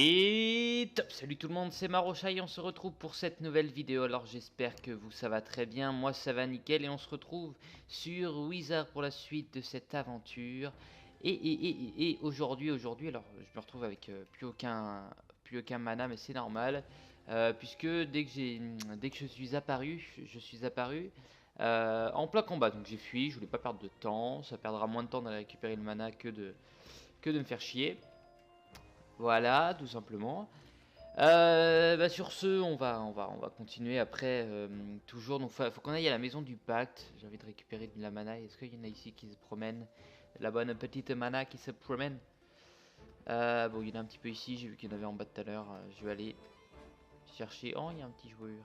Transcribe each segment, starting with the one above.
Et top, salut tout le monde, c'est Marocha et on se retrouve pour cette nouvelle vidéo. Alors j'espère que vous ça va très bien, moi ça va nickel et on se retrouve sur Wizard pour la suite de cette aventure. Et aujourd'hui, alors je me retrouve avec plus aucun mana, mais c'est normal, puisque dès que je suis apparu en plein combat. Donc j'ai fui, je voulais pas perdre de temps, ça perdra moins de temps d'aller récupérer le mana que de me faire chier. Voilà, tout simplement. Sur ce, on va continuer après. Toujours, donc faut qu'on aille à la maison du pacte. J'ai envie de récupérer de la mana. Est-ce qu'il y en a ici qui se promènent? La bonne petite mana qui se promène. Bon, il y en a un petit peu ici. J'ai vu qu'il y en avait en bas tout à l'heure. Je vais aller chercher. Oh, il y a un petit joueur.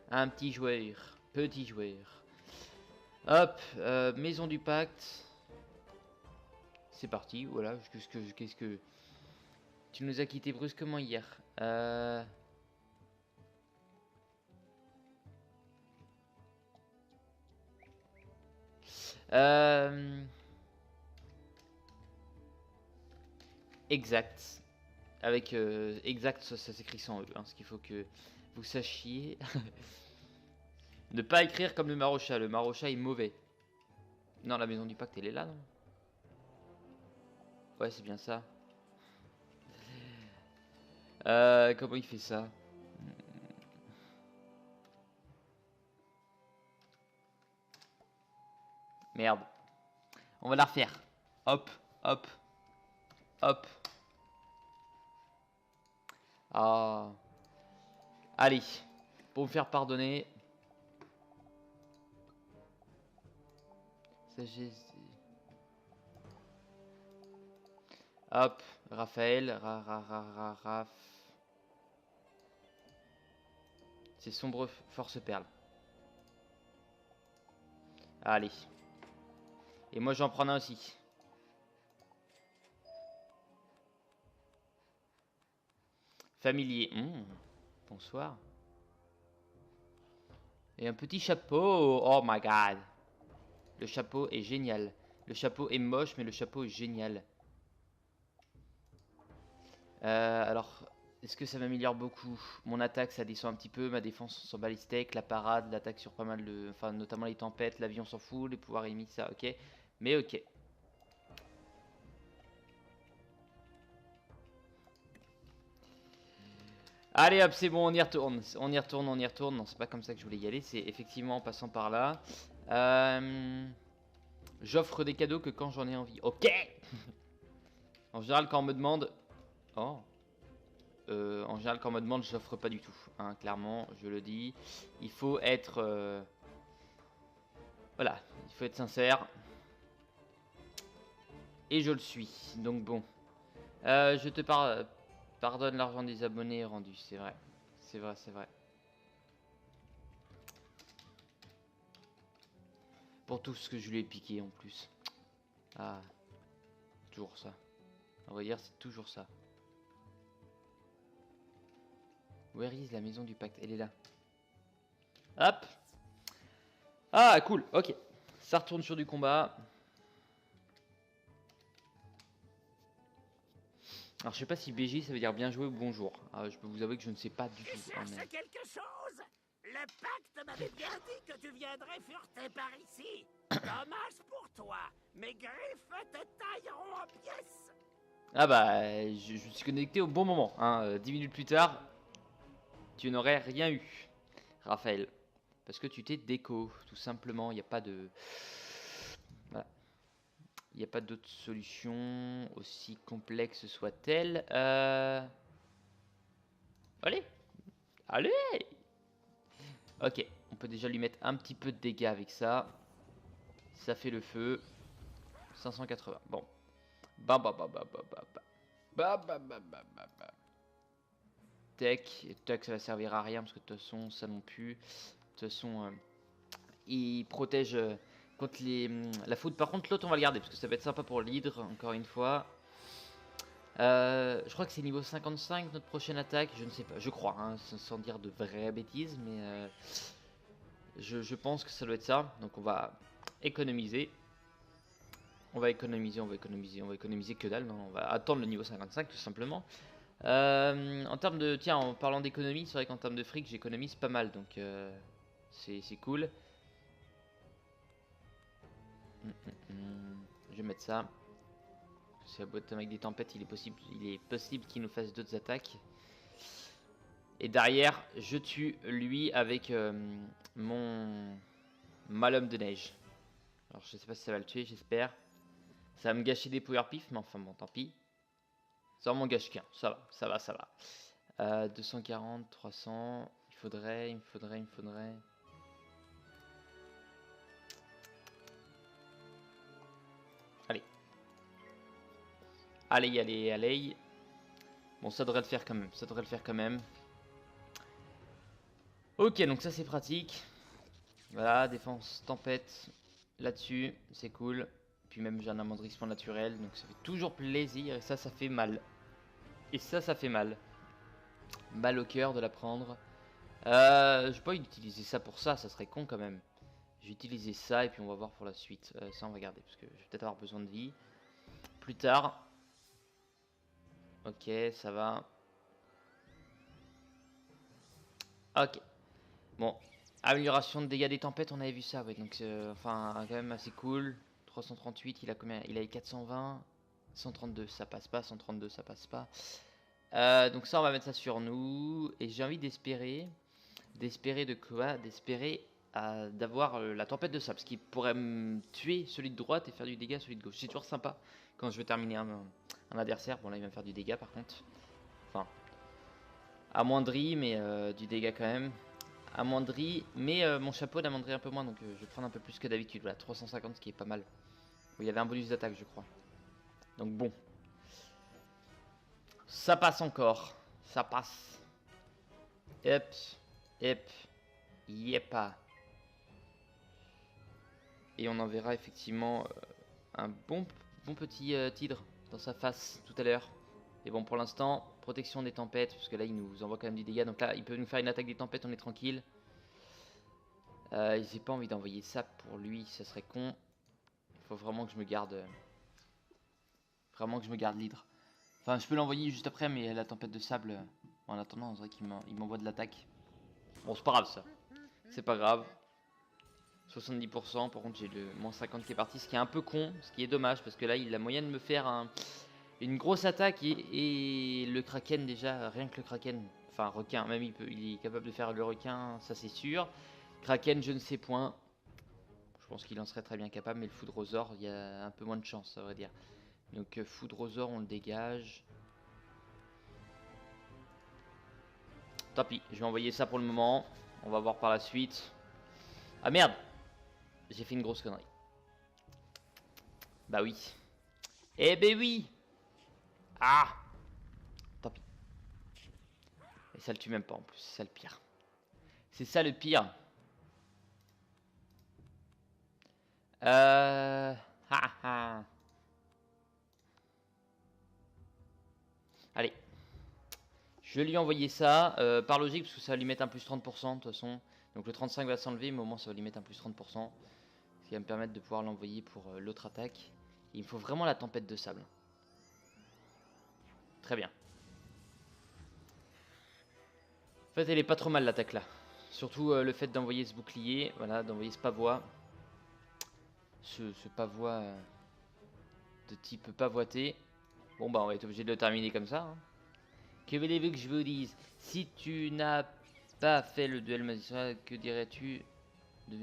Un petit joueur. Petit joueur. Hop, maison du pacte. C'est parti. Voilà. Qu'est-ce que tu nous as quitté brusquement hier. Exact. Avec exact, ça s'écrit sans E. Hein, ce qu'il faut que vous sachiez. Ne pas écrire comme le Marocha. Le Marocha est mauvais. Non, la maison du pacte, elle est là, non? Ouais, c'est bien ça. Comment il fait ça? Merde. On va la refaire. Hop, hop, hop. Ah. Allez. Pour me faire pardonner. Hop. Raphaël. Raf. C'est sombre force perle. Allez. Et moi j'en prends un aussi. Familier. Bonsoir. Et un petit chapeau. Oh my god. Le chapeau est génial. Le chapeau est moche, mais le chapeau est génial. Alors, est-ce que ça m'améliore beaucoup? Mon attaque, ça descend un petit peu. Ma défense, on s'en bat les steaks. La parade, l'attaque sur pas mal de... Enfin, notamment les tempêtes. L'avion s'en fout. Les pouvoirs émis, ça, ok. Mais ok. Allez hop, c'est bon, on y retourne. On y retourne, on y retourne. Non, c'est pas comme ça que je voulais y aller. C'est effectivement en passant par là. J'offre des cadeaux que quand j'en ai envie. Ok. En général, quand on me demande... Oh. En général, quand on me demande, j'offre pas du tout. Hein, clairement, je le dis. Il faut être... Voilà, il faut être sincère. Et je le suis. Donc bon. Je te pardonne l'argent des abonnés rendu. C'est vrai. C'est vrai, c'est vrai. Pour tout ce que je lui ai piqué en plus. Ah. Toujours ça. On va dire, c'est toujours ça. Where is la maison du pacte? Elle est là. Hop. Ah, cool. Ok. Ça retourne sur du combat. Alors, je sais pas si BG ça veut dire bien joué ou bonjour. Je peux vous avouer que je ne sais pas du tout. Cherche quelque chose? Le pacte m'avait bien dit que tu viendrais fureter par ici. Dommage pour toi. Mes griffes te tailleront en pièces. Ah bah, je suis connecté au bon moment. Hein. 10 minutes plus tard, tu n'aurais rien eu, Raphaël. Parce que tu t'es déco, tout simplement. Il n'y a pas de... Voilà. Il n'y a pas d'autre solution, aussi complexe soit-elle. Allez. Allez. Ok, on peut déjà lui mettre un petit peu de dégâts avec ça. Ça fait le feu. 580, bon. Tech, ça va servir à rien parce que de toute façon, ça non plus. De toute façon, il protège contre la foudre. Par contre, l'autre, on va le garder parce que ça va être sympa pour l'hydre, encore une fois. Je crois que c'est niveau 55 notre prochaine attaque. Je ne sais pas, je crois, hein, sans dire de vraies bêtises, mais je pense que ça doit être ça. Donc, on va économiser. On va économiser que dalle. Non, on va attendre le niveau 55 tout simplement. En termes de... Tiens, en parlant d'économie, c'est vrai qu'en termes de fric, j'économise pas mal, donc c'est cool. Je vais mettre ça. C'est la boîte avec des tempêtes, il est possible qu'il nous fasse d'autres attaques. Et derrière, je tue lui avec mon malhomme de neige. Alors je sais pas si ça va le tuer, j'espère. Ça va me gâcher des power pif, mais enfin bon, tant pis. Ça m'en gâche qu'un, ça va, ça va, ça va. 240, 300, il me faudrait... Allez. Allez, allez, allez. Bon, ça devrait le faire quand même, ça devrait le faire quand même. Ok, donc ça c'est pratique. Voilà, défense tempête là-dessus, c'est cool. Puis même j'ai un amendrissement naturel, donc ça fait toujours plaisir. Et ça fait mal. Et ça fait mal. Mal au cœur de la prendre. Je vais pas utiliser ça pour ça, ça serait con quand même. Je vais utiliser ça et puis on va voir pour la suite. Ça on va garder parce que je vais peut-être avoir besoin de vie. Plus tard. Ok, ça va. Ok. Bon, amélioration de dégâts des tempêtes, on avait vu ça, ouais, donc enfin quand même assez cool. 338, il a combien? Il a 420, 132, ça passe pas, 132, ça passe pas. Donc ça, on va mettre ça sur nous. Et j'ai envie d'espérer de quoi? D'espérer d'avoir la tempête de sable, ce qui pourrait me tuer celui de droite et faire du dégât à celui de gauche. C'est toujours sympa quand je veux terminer un adversaire. Bon là, il va me faire du dégât par contre. Enfin, amoindri, mais du dégât quand même. Amoindri, mais mon chapeau d'amoindri un peu moins, donc je vais prendre un peu plus que d'habitude. Voilà, 350, ce qui est pas mal. Il y avait un bonus d'attaque, je crois. Donc bon. Ça passe encore. Ça passe. Hop. Hop. Yepa. Et on enverra effectivement un bon petit tigre dans sa face tout à l'heure. Et bon, pour l'instant, protection des tempêtes, parce que là, il nous envoie quand même du dégât. Donc là, il peut nous faire une attaque des tempêtes, on est tranquille. J'ai pas envie d'envoyer ça pour lui, ça serait con. Il faut vraiment que je me garde... vraiment que je me garde l'hydre. Enfin, je peux l'envoyer juste après, mais la tempête de sable... en attendant, on dirait qu'il m'envoie de l'attaque. Bon, c'est pas grave, ça. C'est pas grave. 70%, par contre, j'ai le moins 50 qui est parti, ce qui est un peu con, ce qui est dommage, parce que là, il a moyen de me faire une grosse attaque, et le kraken, déjà, rien que le kraken... Enfin, requin, même il est capable de faire le requin, ça c'est sûr. Kraken, je ne sais point. Je pense qu'il en serait très bien capable, mais le foudrosaure, il y a un peu moins de chance, ça veut dire. Donc foudrosaure, on le dégage. Tant pis, je vais envoyer ça pour le moment. On va voir par la suite. Ah merde! J'ai fait une grosse connerie. Bah oui. Eh ben oui! Ah! Tant pis. Et ça le tue même pas en plus, c'est ça le pire. C'est ça le pire. Ha ha. Allez. Je vais lui envoyer ça, par logique, parce que ça va lui mettre un plus 30% de toute façon. Donc le 35 va s'enlever, mais au moins ça va lui mettre un plus 30%. Ce qui va me permettre de pouvoir l'envoyer pour l'autre attaque. Et il me faut vraiment la tempête de sable. Très bien. En fait, elle est pas trop mal l'attaque là. Surtout le fait d'envoyer ce bouclier, voilà, d'envoyer ce pavois. Ce pavois de type pavoité. Bon bah on va être obligé de le terminer comme ça. Hein. Que voulez-vous que je vous dise? Si tu n'as pas fait le duel magistral, que dirais-tu de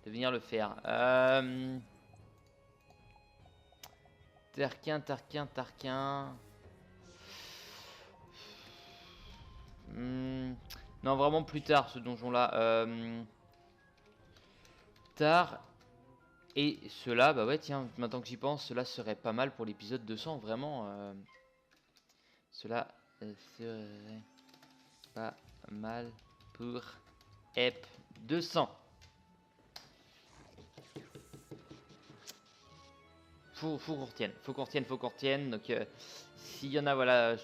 venir le faire? Tarquin. Non, vraiment plus tard ce donjon-là. Tard. Et cela, bah ouais, tiens, maintenant que j'y pense, cela serait pas mal pour l'épisode 200, vraiment. Cela serait pas mal pour EP 200. Faut qu'on retienne. Donc, s'il y en a, voilà,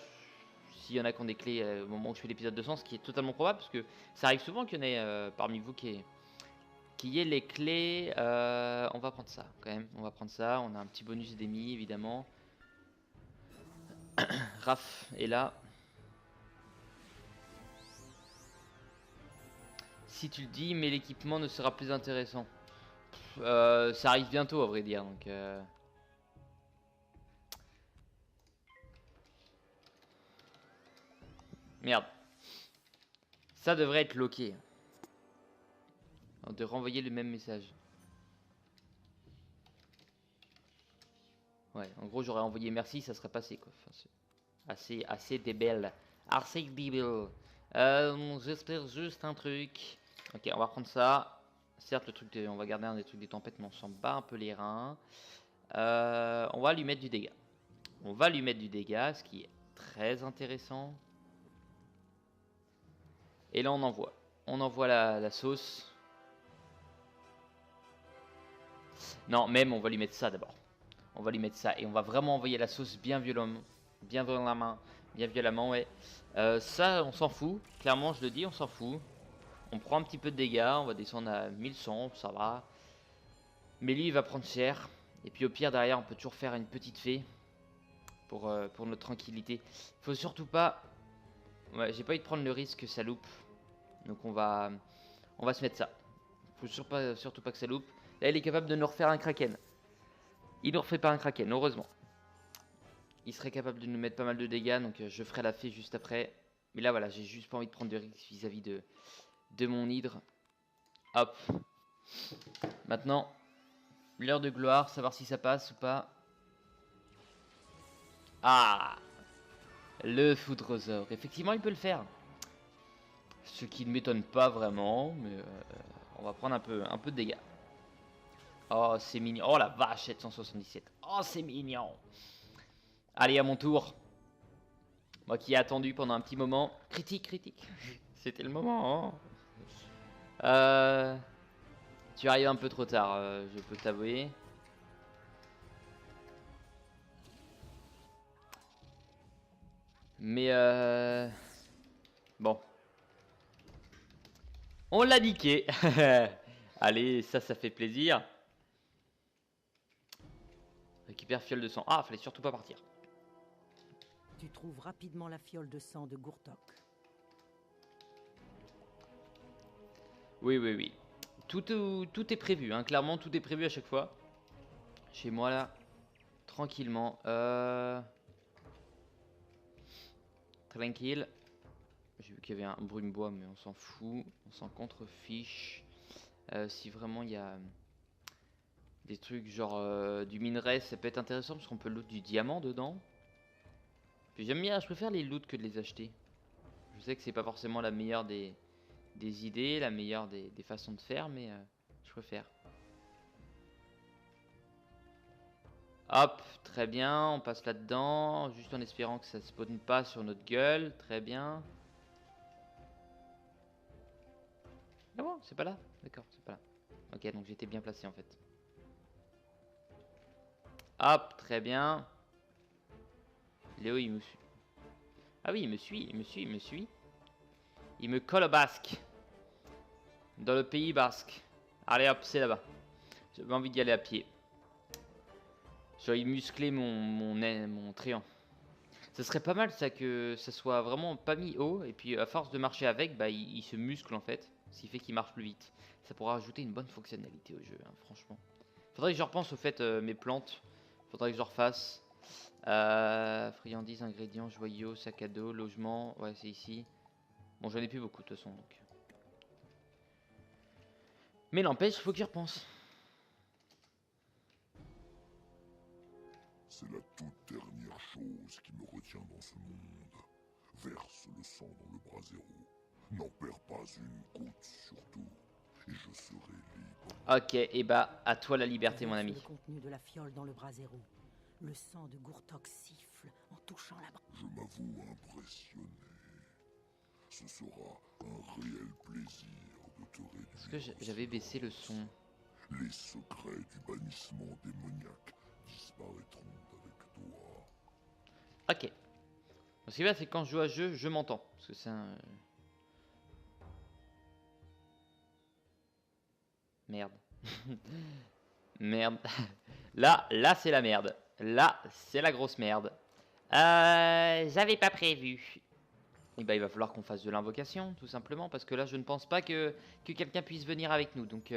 s'il y en a qui ont des clés au moment où je fais l'épisode 200, ce qui est totalement probable, parce que ça arrive souvent qu'il y en ait parmi vous qui ait les clés. On va prendre ça quand même. On va prendre ça. On a un petit bonus d'EMI évidemment. Raph est là. Si tu le dis, mais l'équipement ne sera plus intéressant. Ça arrive bientôt, à vrai dire. Donc, merde. Ça devrait être loqué. De renvoyer le même message. Ouais, en gros, j'aurais envoyé merci, ça serait passé quoi. Enfin, assez débile. Assez débile. J'espère juste un truc. Ok, on va prendre ça. Certes, on va garder un des trucs des tempêtes, mais on s'en bat un peu les reins. On va lui mettre du dégât. On va lui mettre du dégât, ce qui est très intéressant. Et là, on envoie. On envoie la sauce. Non, même, on va lui mettre ça d'abord. On va lui mettre ça. Et on va vraiment envoyer la sauce bien violemment. Bien violemment. Bien violemment, ouais. Ça, on s'en fout. Clairement, je le dis, on s'en fout. On prend un petit peu de dégâts. On va descendre à 1100, ça va. Mais lui, il va prendre cher. Et puis au pire, derrière, on peut toujours faire une petite fée. Pour notre tranquillité. Faut surtout pas... Ouais, j'ai pas envie de prendre le risque que ça loupe. Donc on va se mettre ça. Faut surtout pas que ça loupe. Là, il est capable de nous refaire un kraken. Il ne refait pas un kraken, heureusement. Il serait capable de nous mettre pas mal de dégâts, donc je ferai la fée juste après. Mais là, voilà, j'ai juste pas envie de prendre de risques vis-à-vis de mon hydre. Hop. Maintenant, l'heure de gloire, savoir si ça passe ou pas. Ah, le foudrosaure. Effectivement, il peut le faire. Ce qui ne m'étonne pas vraiment, mais on va prendre un peu de dégâts. Oh, c'est mignon. Oh la vache, 777. Oh, c'est mignon. Allez, à mon tour. Moi qui ai attendu pendant un petit moment. Critique, critique. C'était le moment. Hein. Tu arrives un peu trop tard, je peux t'avouer. Mais bon. On l'a niqué. Allez, ça fait plaisir. Récupère fiole de sang. Ah, fallait surtout pas partir. Tu trouves rapidement la fiole de sang de Gourtok. Oui, oui, oui. Tout est prévu, hein. Clairement, tout est prévu à chaque fois. Chez moi, là. Tranquillement. Tranquille. J'ai vu qu'il y avait un brume bois, mais on s'en fout. On s'en contrefiche. Si vraiment il y a des trucs genre du minerai, ça peut être intéressant parce qu'on peut loot du diamant dedans. Puis j'aime bien, je préfère les loots que de les acheter. Je sais que c'est pas forcément la meilleure des idées, la meilleure des façons de faire, mais je préfère. Hop, très bien, on passe là-dedans, juste en espérant que ça ne spawn pas sur notre gueule, très bien. Ah bon, c'est pas là? D'accord, c'est pas là. Ok, donc j'étais bien placé en fait. Hop, très bien. Léo, il me suit. Ah oui, il me suit, il me suit, il me suit. Il me colle au basque. Dans le pays basque. Allez hop, c'est là-bas. J'avais envie d'y aller à pied. J'aurais musclé mon tréant. Ce serait pas mal ça que ça soit vraiment pas mis haut. Et puis à force de marcher avec, bah il se muscle en fait. Ce qui fait qu'il marche plus vite. Ça pourra ajouter une bonne fonctionnalité au jeu, hein, franchement. Faudrait que je repense au fait mes plantes. Faudrait que je refasse. Friandises, ingrédients, joyaux, sac à dos, logement. Ouais, c'est ici. Bon, j'en ai plus beaucoup de toute façon donc. Mais n'empêche, faut que j'y repense. C'est la toute dernière chose qui me retient dans ce monde. Verse le sang dans le brasero. N'en perds pas une goutte surtout. Et je serai libre. Ok, et bah, à toi la liberté, mon ami. Le contenu de la fiole dans le brasero. Le sang de Gourtok siffle en touchant la brasse. Je m'avoue impressionné. Ce sera un réel plaisir de te réduire. Est-ce que j'avais baissé le son? Les secrets du bannissement démoniaque disparaîtront avec toi. Ok. Ce qui est bien, c'est que quand je joue à ce jeu, je m'entends. Parce que c'est un... Merde. Merde. Là c'est la merde. Là, c'est la grosse merde. J'avais pas prévu. Et bah il va falloir qu'on fasse de l'invocation, tout simplement, parce que là je ne pense pas que quelqu'un puisse venir avec nous. Donc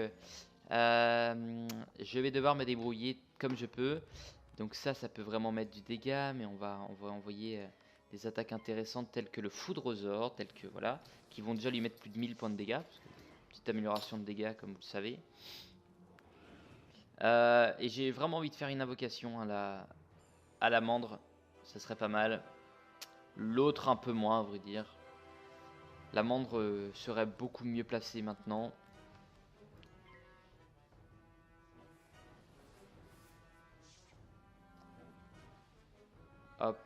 je vais devoir me débrouiller comme je peux. Donc ça peut vraiment mettre du dégât, mais on va envoyer des attaques intéressantes telles que le foudrosaure, telles que voilà, qui vont déjà lui mettre plus de 1000 points de dégâts. Parce que, petite amélioration de dégâts comme vous le savez. Et j'ai vraiment envie de faire une invocation à la mandre, ça serait pas mal. L'autre un peu moins à vrai dire. La mandre serait beaucoup mieux placée maintenant. Hop.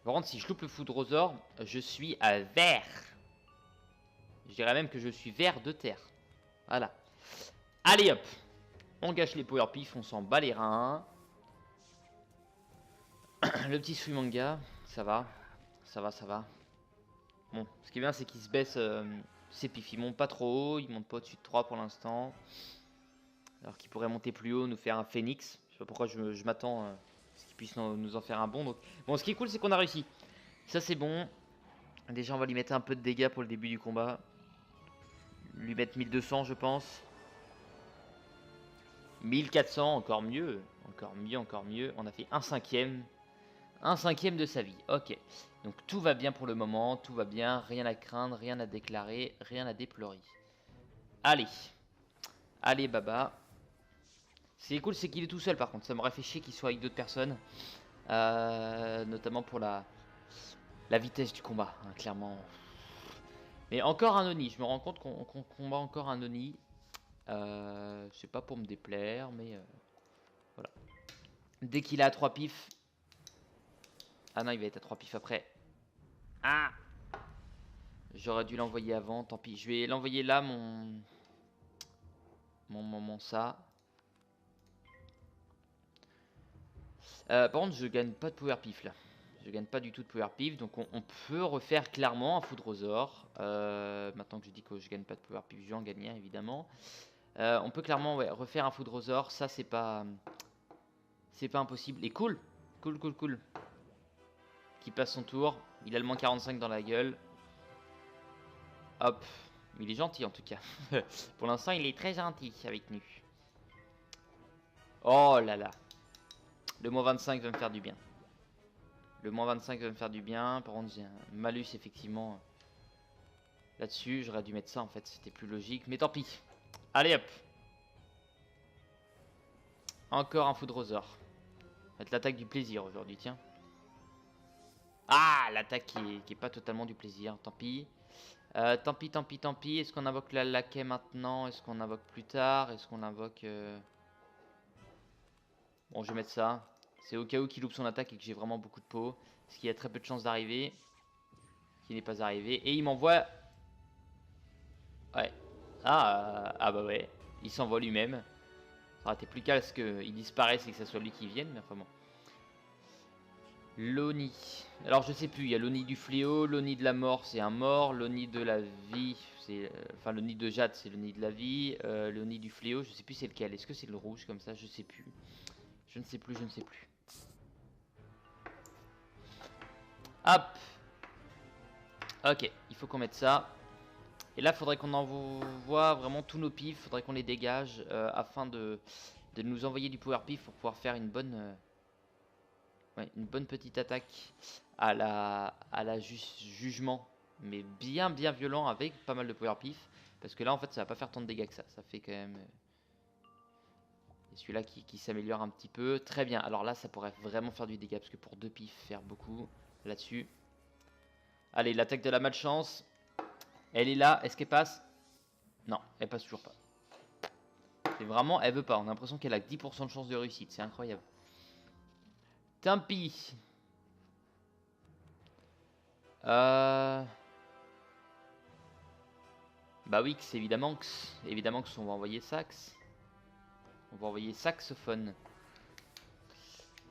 Par contre, si je loupe le foudrosaure, je suis à vert. Je dirais même que je suis vert de terre. Voilà. Allez hop. On gâche les power pif, on s'en bat les reins. Le petit Suimanga, ça va. Ça va, ça va. Bon, ce qui est bien, c'est qu'il se baisse ses pifs. Il monte pas trop haut, il monte pas au-dessus de 3 pour l'instant. Alors qu'il pourrait monter plus haut, nous faire un phénix. Je sais pas pourquoi je m'attends à ce qu'il puisse nous en faire un bon. Donc, bon, ce qui est cool, c'est qu'on a réussi. Ça, c'est bon. Déjà, on va lui mettre un peu de dégâts pour le début du combat. Lui mettre 1200, je pense. 1400, encore mieux. Encore mieux, encore mieux. On a fait un cinquième. Un cinquième de sa vie. Ok. Donc, tout va bien pour le moment. Tout va bien. Rien à craindre, rien à déclarer, rien à déplorer. Allez. Allez, Baba. Ce qui est cool, c'est qu'il est tout seul par contre. Ça m'aurait fait chier qu'il soit avec d'autres personnes. Notamment pour la vitesse du combat, hein, clairement. Mais encore un Oni. Je me rends compte qu'on combat encore un Oni. C'est pas pour me déplaire, mais voilà. Dès qu'il est à 3 pifs. Ah non, il va être à 3 pifs après. Ah! J'aurais dû l'envoyer avant, tant pis. Je vais l'envoyer là, mon ça. Par contre, je gagne pas de power pif là. Je gagne pas du tout de power pif, donc on peut refaire clairement un foudrosaure. Maintenant que je dis que je gagne pas de power pif, je vais en gagner évidemment. On peut clairement refaire un foudrosaure, ça c'est pas impossible. Et cool, cool. Qui passe son tour, il a le moins 45 dans la gueule. Hop, il est gentil en tout cas. Pour l'instant, il est très gentil avec nous. Oh là là. Le moins 25 va me faire du bien. Le moins 25 va me faire du bien. Par contre, j'ai un malus effectivement là-dessus. J'aurais dû mettre ça en fait. C'était plus logique. Mais tant pis. Allez hop. Encore un foudrosaure. Ça va être l'attaque du plaisir aujourd'hui. Tiens. Ah, l'attaque qui est pas totalement du plaisir. Tant pis. Tant pis. Est-ce qu'on invoque la laquais maintenant? Est-ce qu'on invoque plus tard? Est-ce qu'on invoque... Bon, je vais mettre ça. C'est au cas où qu'il loupe son attaque et que j'ai vraiment beaucoup de peau. Parce qu'il y a très peu de chances d'arriver. Qui n'est pas arrivé. Et il m'envoie... Ouais. Ah bah ouais. Il s'envoie lui-même. Ça aurait été plus calme qu'il disparaisse et que ce soit lui qui vienne. Mais enfin bon. L'Oni. Alors je sais plus. Il y a l'Oni du fléau. L'Oni de la mort, c'est un mort. L'Oni de la vie, c'est... Enfin, l'Oni de Jade, c'est l'Oni de la vie. L'Oni du fléau, je sais plus c'est lequel. Est-ce que c'est le rouge comme ça? Je sais plus. Je ne sais plus. Hop. Ok, il faut qu'on mette ça. Et là, il faudrait qu'on envoie vraiment tous nos pifs. Il faudrait qu'on les dégage afin de nous envoyer du power pif pour pouvoir faire une bonne petite attaque à la jugement. Mais bien violent avec pas mal de power pif. Parce que là, en fait, ça va pas faire tant de dégâts que ça. Ça fait quand même... Et celui-là qui s'améliore un petit peu. Très bien. Alors là, ça pourrait vraiment faire du dégât. Parce que pour 2 pifs, faire beaucoup là-dessus. Allez, l'attaque de la malchance. Elle est là. Est-ce qu'elle passe? Non, elle passe toujours pas. C'est vraiment, elle veut pas. On a l'impression qu'elle a 10% de chance de réussite. C'est incroyable. Tant pis. Bah oui, c'est évidemment que on va envoyer Sax. On va envoyer saxophone.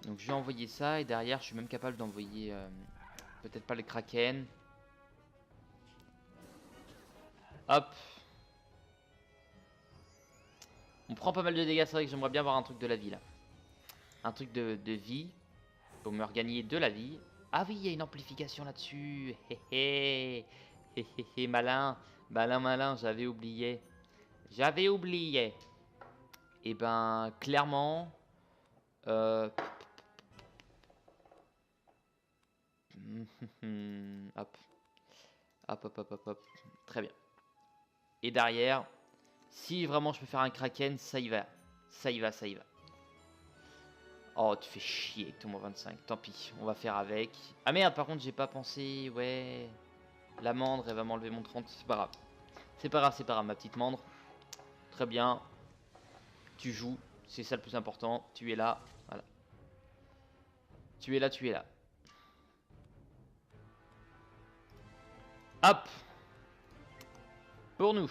Donc je vais envoyer ça et derrière je suis même capable d'envoyer peut-être pas le kraken. Hop. On prend pas mal de dégâts, c'est vrai que j'aimerais bien avoir un truc de la vie là. un truc de vie pour me regagner de la vie. Ah oui, il y a une amplification là-dessus. Hé hé. Hé hé hé, malin. Malin, malin, j'avais oublié. J'avais oublié. Et ben, clairement... hop. Hop, hop, hop, hop, hop. Très bien. Et derrière, si vraiment je peux faire un kraken, ça y va. Ça y va, ça y va. Oh, tu fais chier avec ton moins 25. Tant pis, on va faire avec. Ah merde, par contre, j'ai pas pensé. Ouais. La mandre, elle va m'enlever mon 30. C'est pas grave. C'est pas grave, c'est pas grave, ma petite mandre. Très bien. Tu joues. C'est ça le plus important. Tu es là. Voilà. Tu es là, tu es là. Hop. Pour nous.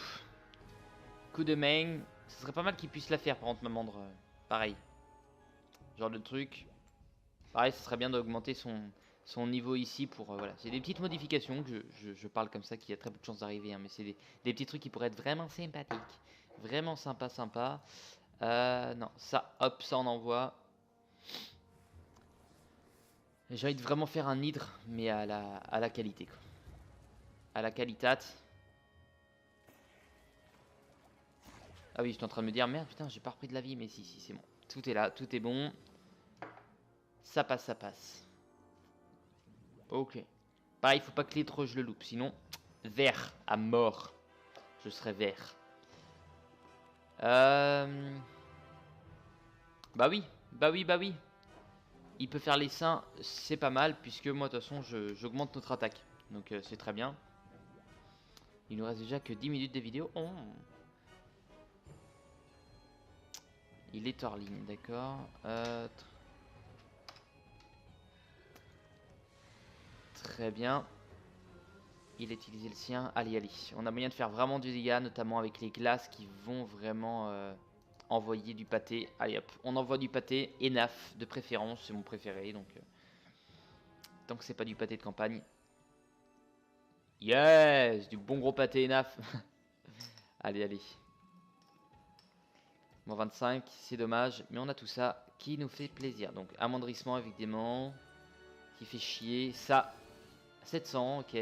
Coup de main. Ce serait pas mal qu'il puisse la faire, par contre, ma mandre. Pareil. Genre de truc. Pareil, ce serait bien d'augmenter son niveau ici pour... voilà, c'est des petites modifications que je parle comme ça, qui a très peu de chances d'arriver. Hein, mais c'est des petits trucs qui pourraient être vraiment sympathiques. Vraiment sympa, sympa. Non, ça, hop, ça on envoie. J'ai envie de vraiment faire un hydre, mais à la qualité, quoi. À la qualitate. Ah oui, je suis en train de me dire, merde, putain, j'ai pas repris de la vie, mais si, c'est bon. Tout est là, tout est bon. Ça passe, ça passe. Ok. Pareil, il faut pas que les trop je le loupe, sinon, vert à mort. Je serai vert. Bah oui, bah oui, bah oui. Il peut faire les seins, c'est pas mal, puisque moi, de toute façon, j'augmente notre attaque. Donc, c'est très bien. Il nous reste déjà que 10 minutes de vidéo. Oh. Il est hors ligne, d'accord. Très bien. Il a utilisé le sien. Allez, allez. On a moyen de faire vraiment du dégât, notamment avec les glaces qui vont vraiment envoyer du pâté. Allez hop, on envoie du pâté. Enaf, de préférence, c'est mon préféré. Donc, tant que c'est pas du pâté de campagne. Yes, du bon gros pâté Enaf. Allez, allez. Moins 25, c'est dommage. Mais on a tout ça qui nous fait plaisir. Donc, amoindrissement, évidemment. Qui fait chier. Ça, 700, ok.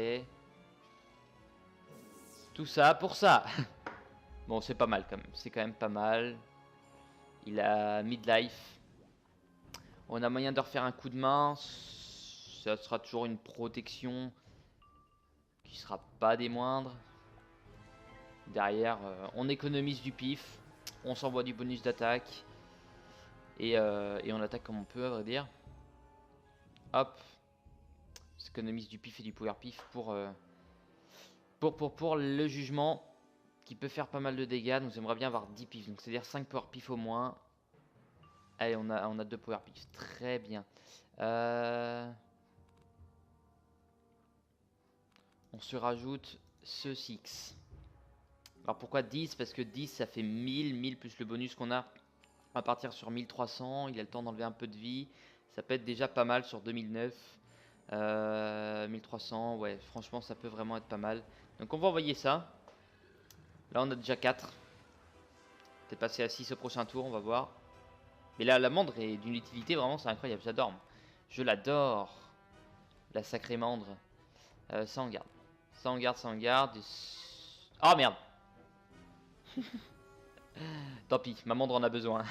Tout ça pour ça. Bon, c'est pas mal quand même. C'est quand même pas mal. Il a midlife. On a moyen de refaire un coup de main. Ça sera toujours une protection qui sera pas des moindres. Derrière, on économise du pif. On s'envoie du bonus d'attaque. Et on attaque comme on peut, à vrai dire. Hop. On s'économise du pif et du power pif pour le jugement. Qui peut faire pas mal de dégâts. Nous aimerions bien avoir 10 pifs. Donc c'est-à-dire 5 power pif au moins. Allez, on a 2 power pif. Très bien. On se rajoute ce 6. Alors pourquoi 10? Parce que 10 ça fait 1000. 1000 plus le bonus qu'on a. On va partir sur 1300. Il a le temps d'enlever un peu de vie. Ça peut être déjà pas mal sur 2009. 1300. Ouais, franchement ça peut vraiment être pas mal. Donc on va envoyer ça. Là on a déjà 4. T'es passé à 6 au prochain tour, on va voir. Mais là la mandre est d'une utilité vraiment, c'est incroyable, j'adore. Je l'adore. La sacrée mandre. Ça on garde. Ça on garde, ça on garde. Oh merde. Tant pis, ma mandre en a besoin.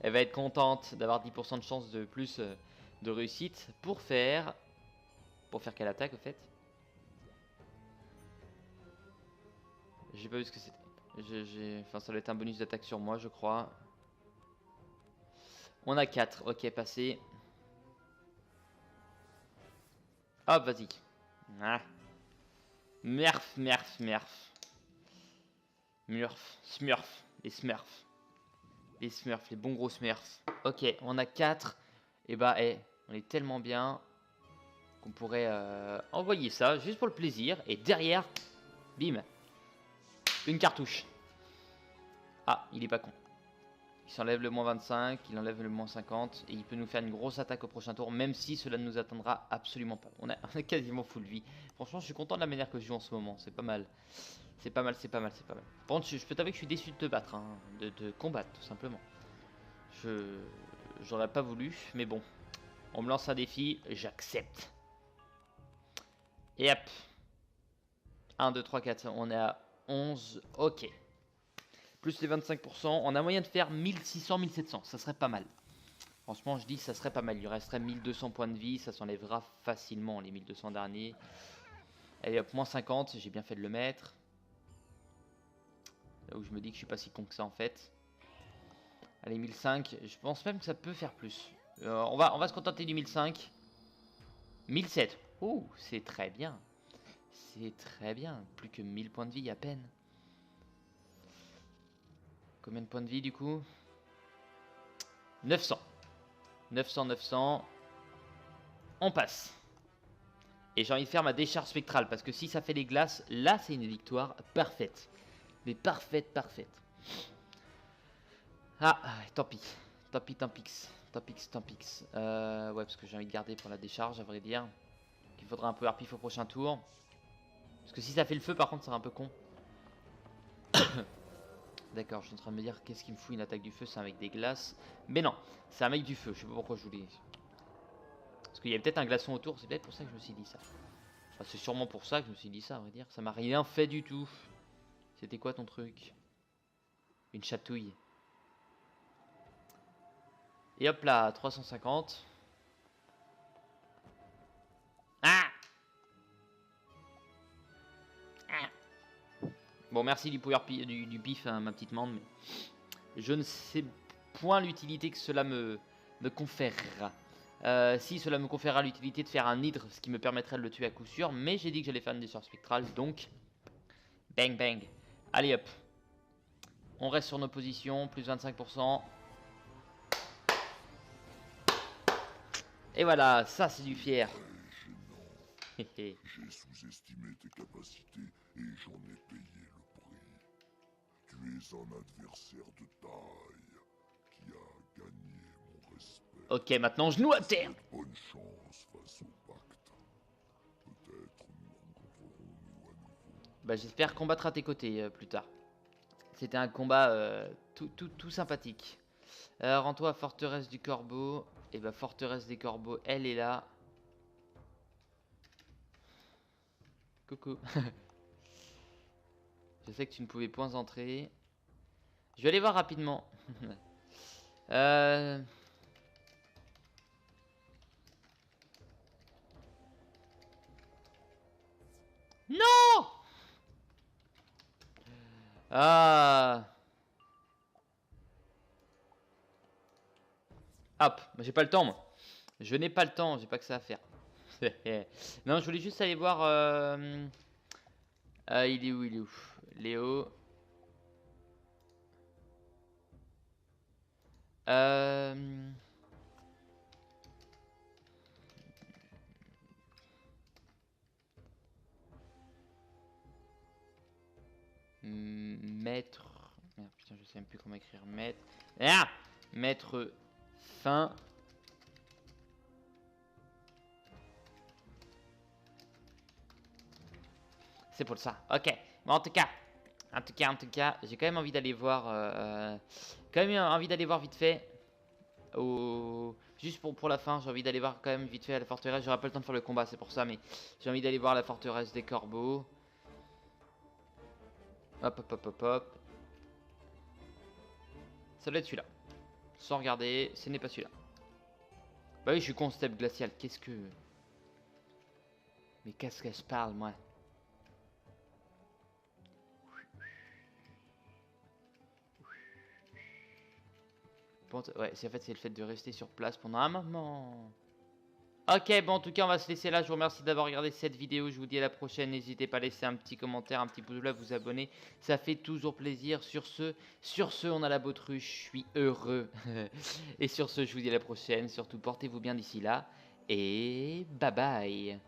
Elle va être contente d'avoir 10% de chance de plus de réussite pour faire... Pour faire quelle attaque au fait? J'ai pas vu ce que c'était. Enfin, ça doit être un bonus d'attaque sur moi, je crois. On a 4. Ok, passé. Hop, vas-y. Ah. Merf, merf, merf. Murf, smurf. Les smurfs. Les smurfs, les bons gros smurfs. Ok, on a 4. Et bah, on est tellement bien qu'on pourrait envoyer ça juste pour le plaisir. Et derrière, bim. Une cartouche. Ah, il est pas con. Il s'enlève le moins 25, il enlève le moins 50 et il peut nous faire une grosse attaque au prochain tour, même si cela ne nous atteindra absolument pas. On a quasiment full vie. Franchement, je suis content de la manière que je joue en ce moment, c'est pas mal. C'est pas mal, c'est pas mal, c'est pas mal. Par contre, je peux t'avouer que je suis déçu de te battre, hein, de te combattre tout simplement. j'aurais pas voulu, mais bon. On me lance un défi, j'accepte. Et hop. 1, 2, 3, 4, on est à 11, ok. Plus les 25%, on a moyen de faire 1600, 1700, ça serait pas mal. Franchement, je dis ça serait pas mal, il resterait 1200 points de vie, ça s'enlèvera facilement les 1200 derniers. Allez hop, moins 50, j'ai bien fait de le mettre. Là où je me dis que je suis pas si con que ça en fait. Allez, 1005, je pense même que ça peut faire plus. On va se contenter du 1005. 1007, oh, c'est très bien. C'est très bien, plus que 1000 points de vie à peine. Combien de points de vie du coup? 900. 900, 900. On passe. Et j'ai envie de faire ma décharge spectrale, parce que si ça fait les glaces, là c'est une victoire parfaite. Mais parfaite, parfaite. Ah, tant pis. Tant pis, tant pis. Tant pis, tant pis. Ouais, parce que j'ai envie de garder pour la décharge, à vrai dire. Il faudra un peu harpif au prochain tour. Parce que si ça fait le feu, par contre, ça sera un peu con. D'accord, je suis en train de me dire qu'est-ce qui me fout une attaque du feu, c'est un mec des glaces. Mais non, c'est un mec du feu, je sais pas pourquoi je voulais. Parce qu'il y avait peut-être un glaçon autour, c'est peut-être pour ça que je me suis dit ça. Enfin, c'est sûrement pour ça que je me suis dit ça, à vrai dire. Ça m'a rien fait du tout. C'était quoi ton truc? Une chatouille. Et hop là, 350. Ah! Bon, merci du pouvoir du bif, hein, ma petite mande, mais je ne sais point l'utilité que cela me conférera. Si cela me conférera l'utilité de faire un hydre, ce qui me permettrait de le tuer à coup sûr, mais j'ai dit que j'allais faire une décharge spectrale, donc bang bang. Allez hop, on reste sur nos positions, plus 25%. Et voilà, ça c'est du fier. J'ai sous-estimé tes capacités et j'en ai payé le prix. Tu es un adversaire de taille qui a gagné mon respect. Ok, maintenant genou à terre. Bonne chance face au pacte. Peut-être nous rencontrerons-nous à nouveau. Bah, j'espère combattre à tes côtés plus tard. C'était un combat tout sympathique. Rends-toi à Forteresse du Corbeau. Et bah, Forteresse des Corbeaux, elle est là. Coucou. Je sais que tu ne pouvais point entrer. Je vais aller voir rapidement. Non! Ah! Hop, j'ai pas le temps moi. Je n'ai pas le temps, j'ai pas que ça à faire. Non, je voulais juste aller voir. Il est où? Il est où? Léo. Maître. Merde, putain, je sais même plus comment écrire maître. Ah! Maître fin. C'est pour ça. Ok. Bon, en tout cas, j'ai quand même envie d'aller voir. Vite fait. Juste pour la fin, j'ai envie d'aller voir quand même vite fait à la forteresse. J'aurai pas le temps de faire le combat, c'est pour ça, mais j'ai envie d'aller voir la forteresse des corbeaux. Hop, hop, hop, hop, hop. Ça doit être celui-là. Sans regarder, ce n'est pas celui-là. Bah oui, je suis con, step glacial. Qu'est-ce que. Mais qu'est-ce que je parle, moi? Ouais, c'est en fait c'est le fait de rester sur place pendant un moment. Ok, bon en tout cas on va se laisser là. Je vous remercie d'avoir regardé cette vidéo. Je vous dis à la prochaine. N'hésitez pas à laisser un petit commentaire, un petit pouce bleu, à vous abonner. Ça fait toujours plaisir. Sur ce, on a la bautruche. Je suis heureux. Et sur ce, je vous dis à la prochaine. Surtout portez-vous bien d'ici là. Et bye bye.